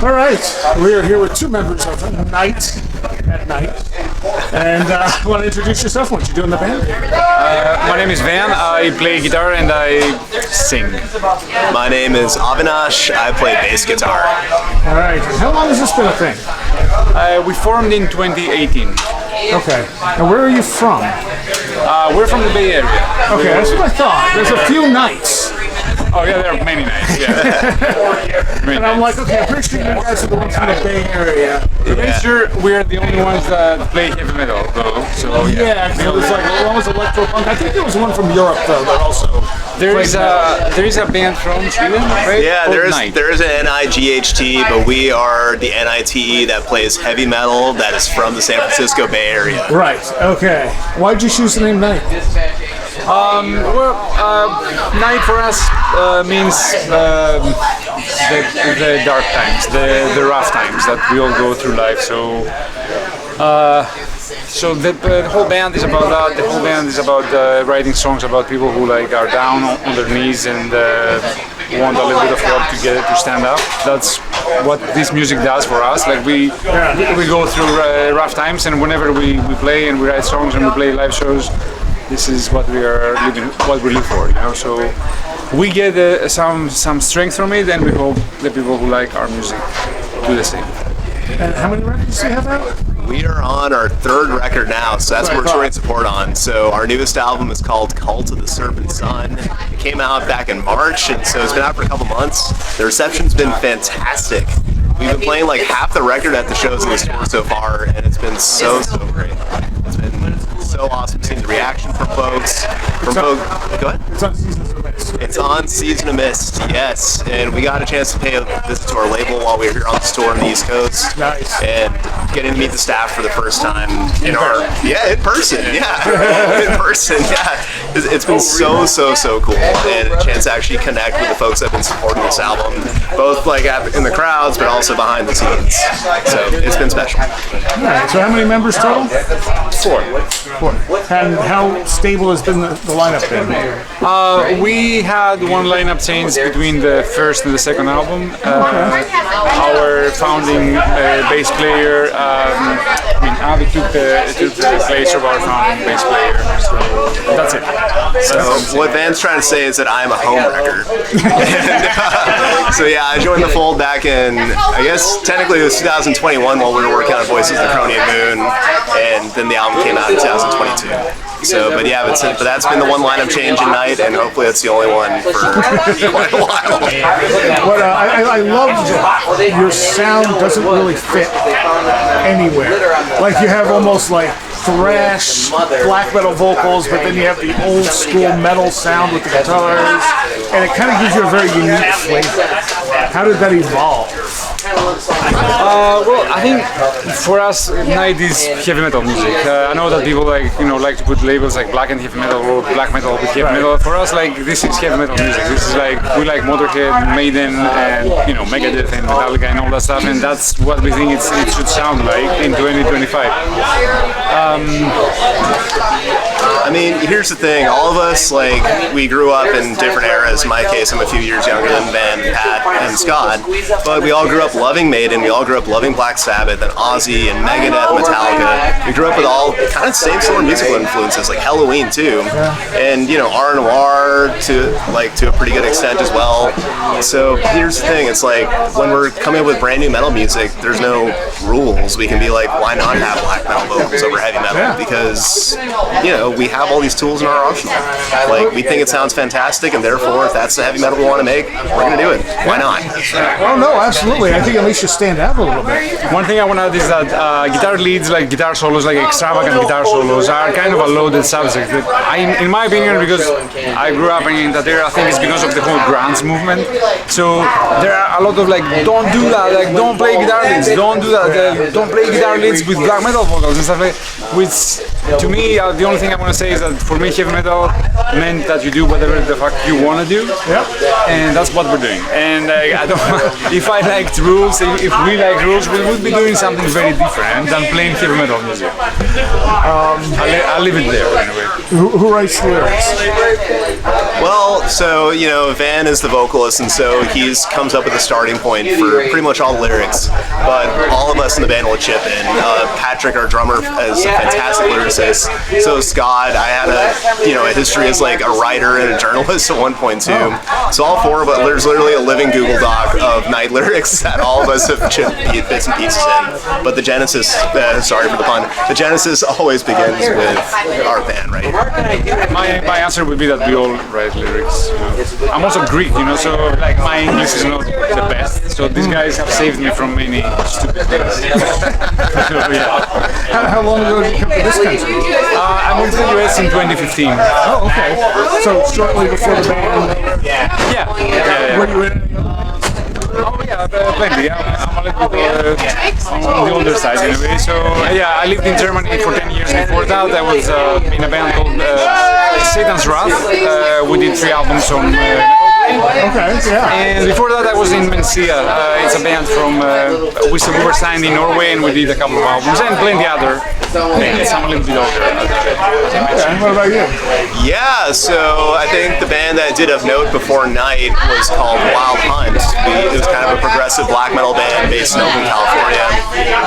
All right, we are here with two members of Nite at Nite, and want to introduce yourself? What you do in the band? My name is Van. I play guitar and I sing. My name is Avinash. I play bass guitar. All right, how long has this been a thing? We formed in 2018. Okay, and where are you from? We're from the Bay Area. Okay, that's what I thought. There's a few Nites. Oh yeah, there are many nights. Yeah. And I'm like, okay, I'm pretty sure you guys are the ones from the Bay Area. I'm pretty sure we're the only ones that play heavy metal, though. So Yeah, because it was like one was electro punk. I think there was one from Europe though that also. there is a band from Sweden, right? Yeah, Called there Nite. is an NIGHT, but we are the NITE that plays heavy metal that is from the San Francisco Bay Area. Right. Okay. Why'd you choose the name Nite? Night for us means the dark times, the rough times that we all go through life. So the whole band is about that. The whole band is about writing songs about people who like are down on their knees and want a little bit of help to stand up. That's what this music does for us. Like we go through rough times, and whenever we play and we write songs and we play live shows, this is what we live for, you know. So we get some strength from it, and we hope the people who like our music do the same. And how many records do you have out? We are on our third record now, so that's what we're touring support on. So our newest album is called Cult of the Serpent Sun. It came out back in March, and so it's been out for a couple months. The reception's been fantastic. We've been playing like half the record at the shows in the store so far, and it's been so great. It's been so awesome seeing the reaction from folks. Go ahead. It's on Seasons of Mist. It's on Season of Mist, yes. And we got a chance to pay a visit to our label while we were here on the tour on the East Coast. Nice. And getting to meet the staff for the first time in person, yeah. In person, yeah. It's been so cool. And a chance to actually connect with the folks that have been supporting this album, both like in the crowds, but also behind the scenes. So it's been special. All right, so how many members total? Four. And how stable has been the lineup been? We had one lineup change between the first and the second album. Our founding bass player, Avi took the place of our founding bass player. So that's it. So what Van's trying to say is that I'm a homewrecker. So yeah, I joined the fold back in, I guess technically it was 2021 while we were working on Voices of the Cronian Moon, and then the album came out in 2022. So, but that's been the one lineup change in Nite, and hopefully that's the only one for quite a while. But I love that your sound doesn't really fit anywhere. Like you have almost like thrash, black metal vocals, but then you have the old school metal sound with the guitars, and it kind of gives you a very unique flavor. How did that evolve? Well, I think for us, Nite is heavy metal music. I know that people like to put labels like black and heavy metal or black metal with heavy metal. For us, like this is heavy metal music. This is like we like Motorhead, Maiden, and Megadeth and Metallica and all that stuff, and that's what we think it should sound like in 2025. I mean, here's the thing. All of us, we grew up in different eras. In my case, I'm a few years younger than Van, Pat, and Scott. But we all grew up loving Maiden. We all grew up loving Black Sabbath and Ozzy and Megadeth, Metallica. We grew up with all kind of same sort of musical influences, like Halloween too, and R Noir to a pretty good extent as well. So here's the thing. It's like when we're coming up with brand new metal music, there's no rules. We can be like, why not have black metal vocals over heavy metal? Because we have all these tools in our arsenal. Like, we think it sounds fantastic, and therefore, if that's the heavy metal we want to make, we're going to do it. Why not? Well, no, absolutely. I think at least you stand out a little bit. One thing I want to add is that guitar leads, like guitar solos, like extravagant guitar solos, are kind of a loaded subject. In my opinion, because I grew up in that era, I think it's because of the whole grunge movement. So there are a lot of don't do that, don't play guitar leads, don't do that, don't play guitar leads with black metal vocals and stuff like that. Which, to me, the only thing I want to say is that for me, heavy metal meant that you do whatever the fuck you want to do. Yep. And that's what we're doing. And I don't. If I liked rules, if we like rules, we would be doing something very different than playing heavy metal music. I'll leave it there anyway. Who writes the lyrics? Well, Well, so, Van is the vocalist, and so he comes up with the starting point for pretty much all the lyrics. But all of us in the band will chip in. Patrick, our drummer, is a fantastic lyricist. So Scott, I had a history as like a writer and a journalist at one point too. So all four of us, there's literally a living Google Doc of Nite lyrics that all of us have chipped bits and pieces in. But the genesis, sorry for the pun, the genesis always begins with our band, right? My answer would be that we all write lyrics. I'm also Greek, so like my English is not the best. So these guys have saved me from many stupid things. So, yeah. How long ago did you come to this country? I moved to the US in 2015. Oh, okay. So shortly before the band. Yeah. Were you in? Oh yeah, plenty. I'm a little bit on the older side anyway. So yeah, I lived in Germany for 10 years before that. I was in a band called Satan's Wrath. We did 3 albums on Okay, yeah. And before that I was in Mencia. It's a band from, we were signed in Norway and we did a couple of albums and plenty other bands. I'm a little bit older. Okay, what about you? Yeah, so I think the band that did of note before Nite was called Wild Hunt. It was kind of a progressive black metal band based in Oakland, California.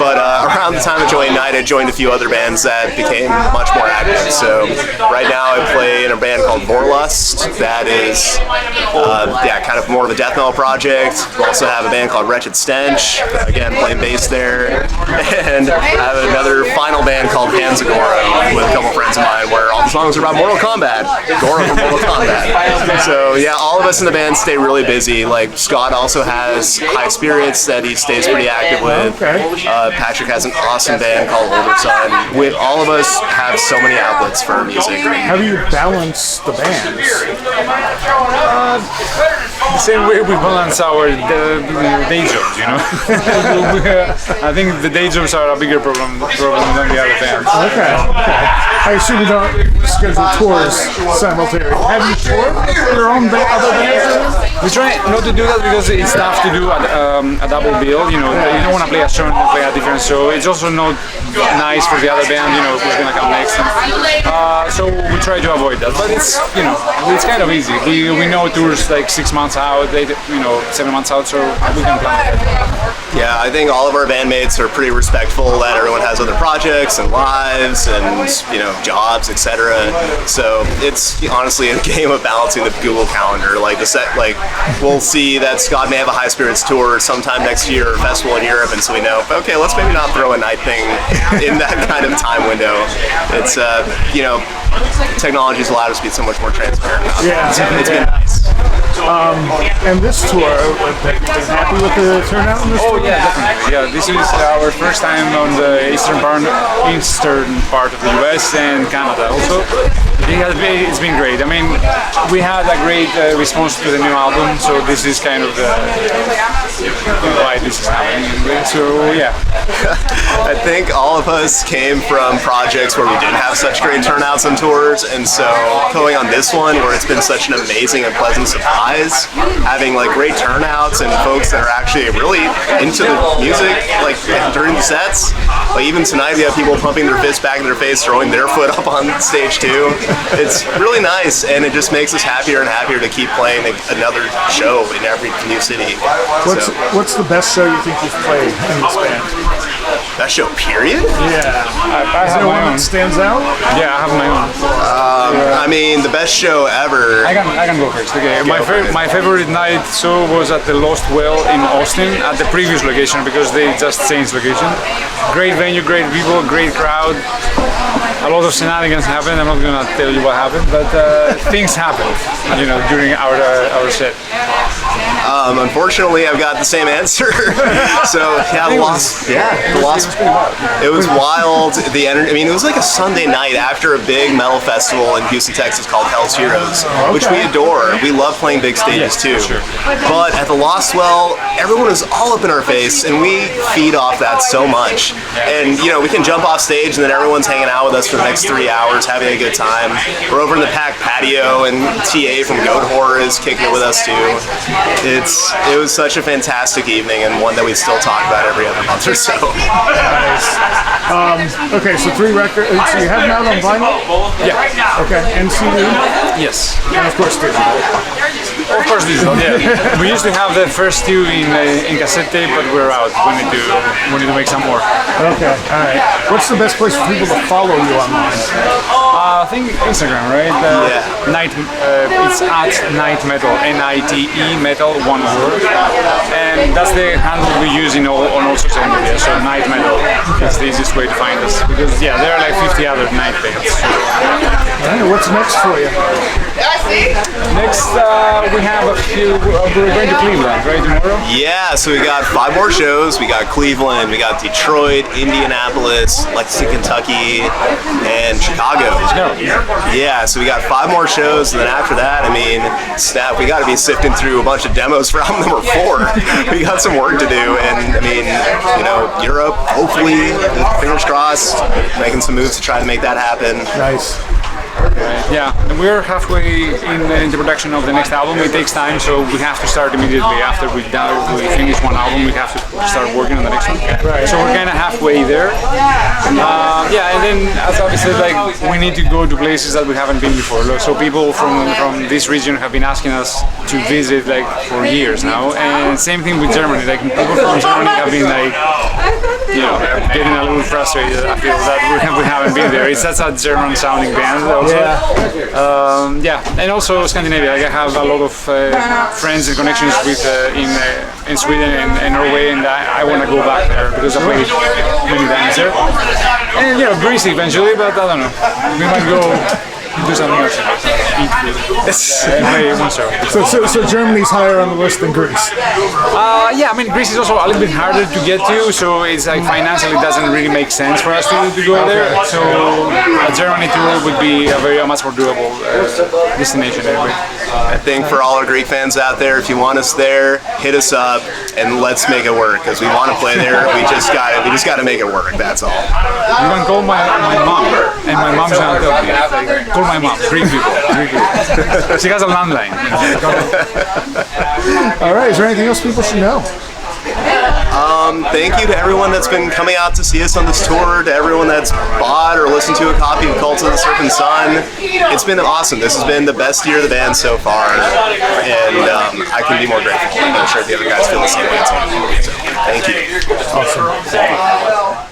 But around the time I joined Nite, I joined a few other bands that became much more active. So right now I play in a band called Vorlust that is kind of more of a death metal project. We also have a band called Wretched Stench, again playing bass there. And I have another final band called Panzagora with a couple friends of mine where all the songs are about Mortal Kombat. Gora from Mortal Kombat. So yeah, all of us in the band stay really busy. Like Scott also has High Spirits that he stays pretty active with. Patrick has an awesome band called Older Son. With all of us have so many outlets for music. How do you balance the bands? The same way we balance our day jobs, I think the day jobs are a bigger problem than the other bands. Okay. I assume you don't schedule tours simultaneously. Have you toured for your own other bands? We try not to do that because it's tough to do a double bill. You don't want to play a show and play a different show. It's also not nice for the other band. Who's gonna come next. So we try to avoid that. But it's it's kind of easy. We know tours like 6 months out, 7 months out, so we can plan it. Yeah, I think all of our bandmates are pretty respectful that everyone has other projects and lives and jobs, etc. So it's honestly a game of balancing the Google Calendar. We'll see that Scott may have a High Spirits tour sometime next year, or festival in Europe, and so we know, okay, let's maybe not throw a Nite thing in that kind of time window. It's technology's allowed us to be so much more transparent about it. Yeah, it's been nice. And this tour, been happy with the turnout in this tour? Yeah, definitely. Yeah, this is our first time on the eastern part of the US and Canada also. It's been great. I mean, we had a great response to the new album, so this is kind of why this is happening. So yeah. I think all of us came from projects where we didn't have such great turnouts on tours, and so going on this one where it's been such an amazing and pleasant surprise, having like great turnouts and folks that are actually really into the music, like during the sets. Like even tonight we have people pumping their fists back in their face, throwing their foot up on stage too. It's really nice, and it just makes us happier and happier to keep playing another show in every new city. What's the best show you think you've played in this band? Best show, period? Yeah. I Is have there my one own. that stands out? Yeah, I have my own. I mean, the best show ever. I can go first. Okay. My favorite night show was at the Lost Well in Austin at the previous location because they just changed location. Great venue, great people, great crowd. A lot of shenanigans happened. I'm not gonna tell you what happened, but things happened, during our set. Unfortunately, I've got the same answer. So yeah, the Lost. It was wild. The energy. I mean, it was like a Sunday night after a big metal festival in Houston, Texas called Hell's Heroes, which we adore. We love playing big stages too. Sure. But at the Lost Well, everyone was all up in our face, and we feed off that so much. And we can jump off stage, and then everyone's hanging out with us for the next 3 hours, having a good time. We're over in the packed patio, and TA from Goat Horror is kicking it with us too. it was such a fantastic evening and one that we still talk about every other month or so. Okay, so 3 records. So you have them out on vinyl? Yeah. Okay, and CD? Yes. And of course digital. Of course, digital. Yeah. We used to have the first 2 in cassette tape, but we're out. We need to make some more. Okay, all right. What's the best place for people to follow you online? I think Instagram, right? Nite. It's at Nite Metal. Nite Metal, one word. And that's the handle we use on all social media. So Nite Metal. That's the easiest way to find us. Because there are like 50 other Nite bands. All right, what's next for you? Next, we have a few. We're going to Cleveland, right, tomorrow? Yeah, so we got 5 more shows. We got Cleveland, we got Detroit, Indianapolis, Lexington, Kentucky, and Chicago. Yeah, so we got 5 more shows, and then after that, I mean, snap, we got to be sifting through a bunch of demos for album number 4. We got some work to do, and I mean, Europe, hopefully, fingers crossed, making some moves to try to make that happen. Nice. Yeah, and we're halfway in the production of the next album. It takes time, so we have to start immediately after we finish one album. We have to start working on the next one. Right. So we're kind of halfway there. Yeah, and then as obviously, we need to go to places that we haven't been before. So people from this region have been asking us to visit for years now, and same thing with Germany. People from Germany have been getting a little frustrated. I feel that we haven't been there. It's such a German-sounding band. Also. Yeah, and also Scandinavia. I have a lot of friends and connections with in Sweden and Norway, and I want to go back there because I played many bands there. And Greece eventually, but I don't know. We might go do something else. Eat food. And play one show. So Germany's higher on the list than Greece? Yeah, I mean Greece is also a little bit harder to get to, so it's financially doesn't really make sense for us to go there. So a Germany tour would be a much more doable destination anyway. I think for all our Greek fans out there, if you want us there, hit us up and let's make it work because we want to play there. We just got to make it work. That's all. You can call my mom, and my mom's gonna tell you. Call my mom. Greek people. She has a landline. All right. Is there anything else people should know? Thank you to everyone that's been coming out to see us on this tour, to everyone that's bought or listened to a copy of Cult of the Serpent Sun. It's been awesome. This has been the best year of the band so far, and I can be more grateful. I'm sure the other guys feel the same way too. So, thank you. Awesome.